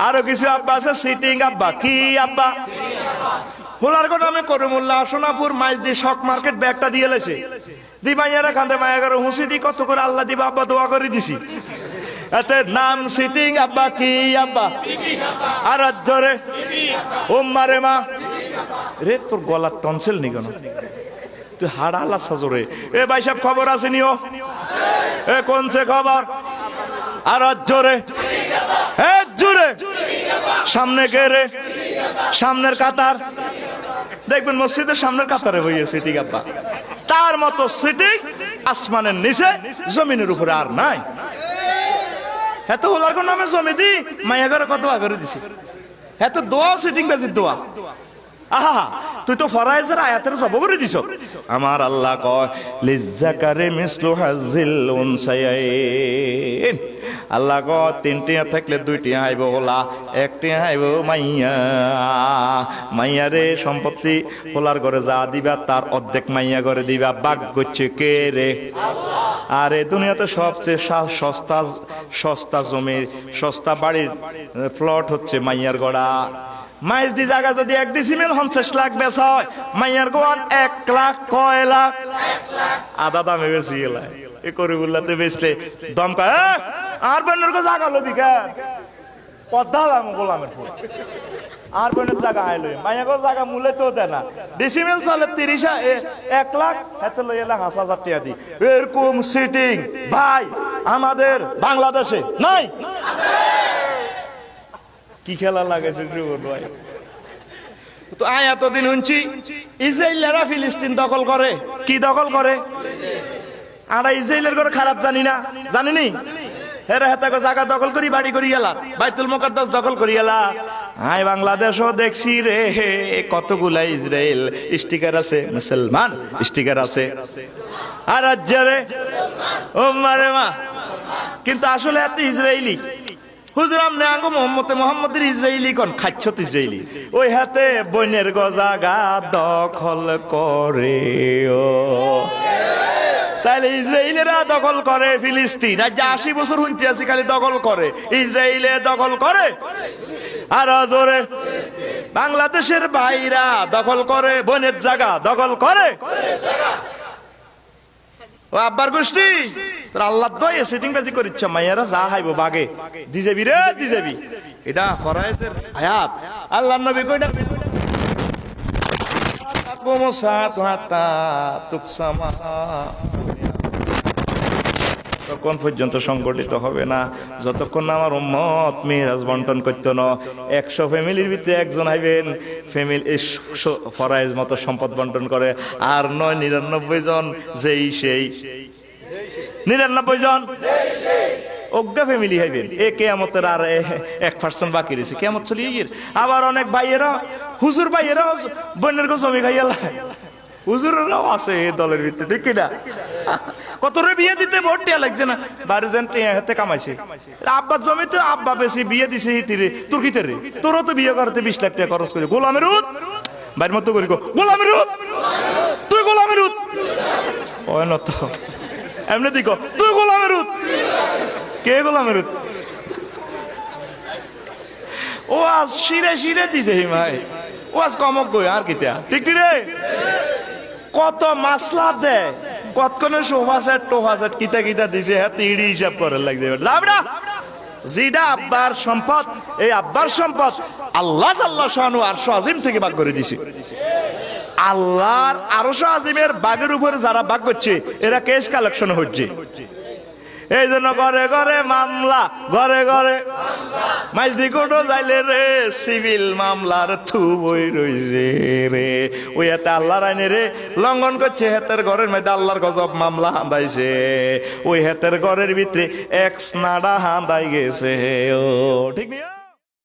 আরো কিছু আব্বা আছে সিটিং আব্বা। কি আব্বা? হোলারগো নামে করিমুল্লাহ সোনাপুর মাইজ দি শক মার্কেট ব্যাগটা দিয়ে লেছে দি মাইয়ারা কান্দে মায়া করে হুঁসি দি কত করে আল্লাহ দিবা আব্বা দোয়া করে দিছি এতে নাম সিটিং আব্বা। কি আব্বা? আর জোরে উম্মারে মা রে তোর গলার টনসিল নি কেন তুই হাড়া লাসা জোরে এ ভাই সাহেব খবর আছে নিও এ কোনছে খবর আর জোরে এ জোরে সামনে কে রে সামনের কাতার দেখবেন মসজিদের সামনের কাতারে হইয়াছে ঠিক আব্বা তার মতো সিটিং আসমানের নিচে জমিনের উপরে আর নাই এত হোলার কোন নামে জমি দি মাইয়া ঘরে কত করে দিছি এত দোয়া সিটিং বেজির দোয়া আহা তুই তো ফরাইজের আয়াতের সব করে দিছ আমার আল্লাহ কয় লিজ্জাকারে মিসলু হাজিল উনসায়াইন আল্লাহ কয় তিনটি থাকলে দুইটি আইব হোলা একটি আইব মাইয়া মাইয়া রে সম্পত্তি হোলার ঘরে যা দিবা তার অর্ধেক মাইয়া ঘরে দিবা ভাগ করছে কে রে আল্লাহ আর এই দুনিয়াতে সবচেয়ে সস্তা সস্তা জমি সস্তা বাড়ির প্লট হচ্ছে মাইয়ার গড়া মাইজ দি জায়গা যদি 1 ডিসিমেল 50 লাখ বেচা হয় মাইয়ার গোয়ান 1 লাখ কয় লাখ 1 লাখ আধা দামে বেশি গেলা এ করিবুল্লাতে বেচলে দমকা আর বনের গো জায়গা লবি কা পদ্মা দাম গোলামের ফুল আর বনের জায়গা আইলো মাইয়া গো জায়গা মূল্য তো দেয় না ডিসিমেল চলে 30 1 লাখ এত লই এলা 5000 টাকা দি এরকম সিটিং ভাই আমাদের বাংলাদেশে নাই কি খেলা লাগাইছে ভাই তো আয় এতদিন শুনছি ইসরায়েলরা ফিলিস্তিন দখল করে কি দখল করে আমরা ইসরায়েলের করে খারাপ জানি না জানিনি হেরা হেতাকে জায়গা দখল করি বাড়ি করি গেলা বাইতুল মুকাদ্দাস দখল করি গেলা আয় বাংলাদেশও দেখছি রে কতগুলা ইসরায়েল স্টিকার আছে মুসলমান স্টিকার আছে আর রাজ্যে ও মারে মা কিন্তু আসলে এত ইসরায়েলি হুজুর আমনে আঙ্গো মোহাম্মদের ইসরায়েলি কোন খাচ্ছত ইসরায়েলি ওই হাতে বইনের গজাগা দখল করে ও তাইলে ইসরায়েলেরা দখল করে ফিলিস্তিন আজ 80 বছর হইতে আছে খালি দখল করে ইসরায়েলে দখল করে আর জোরে বাংলাদেশের ভাইরা দখল করে বনের জায়গা দখল করে ও আব্বার গোষ্ঠী তোর আল্লাহ দয়ে সেটিং বাজি করিচ্ছ মাইয়ারা যা হাইবো বাগে দিজেবি রে দিজেবি এটা ফরায়েজের আয়াত আল্লাহর নবী কইটা তাকুমু সাআতু হাত্তা তুকসামা তখন পর্যন্ত সংগঠিত হবে না যতক্ষণ না আমার উম্মত মিরাজ বন্টন করতে না 100 ফ্যামিলির ভিতরে একজন হইবেন ফ্যামিলি ফরায়েজ মতো সম্পদ বন্টন করে আর 99 জন যেই সেই 99 জন অজ্ঞা ফ্যামিলি হইবেন এ কিয়ামতের আর 1% বাকি রয়েছে কিয়ামত চলিয়ে গিয়ে আবার অনেক ভাইয়েরা হুজুর ভাইয়েরা বনের গো জমি খাইয়ালা হুজুরেরাও আছে এই দলের ভিতরে ঠিক কিনা কত রে বিয়ে দিতে ভোট দেয়া লাগছে না বাড়ি যেন হাতে কামাইছে আব্বার জমিতে আব্বা বেশি বিয়ে দিছে হিতিরে তোর কিতে রে তোরও তো বিয়ে করতে 20 লাখ টাকা খরচ করে গোলামের উত বাইর মতো করি গো গোলামের উত তুই গোলামের উত ওই না তো এমনি দিকো তুই গোলামের উত কে গোলামের উত ও আজ শিরে শিরে দিতে ভাই ও আজ কমক গই আর কিতা ঠিক রে কত মাসলা দেয় কতক্ষণে সোফা সেট টোফা সেট কিতা কিতা দিছে হ্যাঁ তিড়ি হিসাব করে লাগবে যাবড়া যেটা আব্বার সম্পদ এই আব্বার সম্পদ আল্লাহ আল্লাহ শানু আরশ আজিম থেকে ভাগ করে দিছে আল্লাহর আরশ আজিমের বাগের উপরে যারা ভাগ করছে এরা কেস কালেকশন হচ্ছে এই জন্য ঘরে ঘরে মামলা ঘরে ঘরে মাইজদি কোর্টও যাইলে রে সিভিল মামলার থু বই রইছে রে ওই হাতে আল্লাহর আইনে রে লঙ্ঘন করছে হাতের ঘরের মধ্যে আল্লাহর গজব মামলা হাঁদাইছে ওই হাতের ঘরের ভিতরে এক্স নাডা হাঁদাই গেছে ও ঠিক নিয়া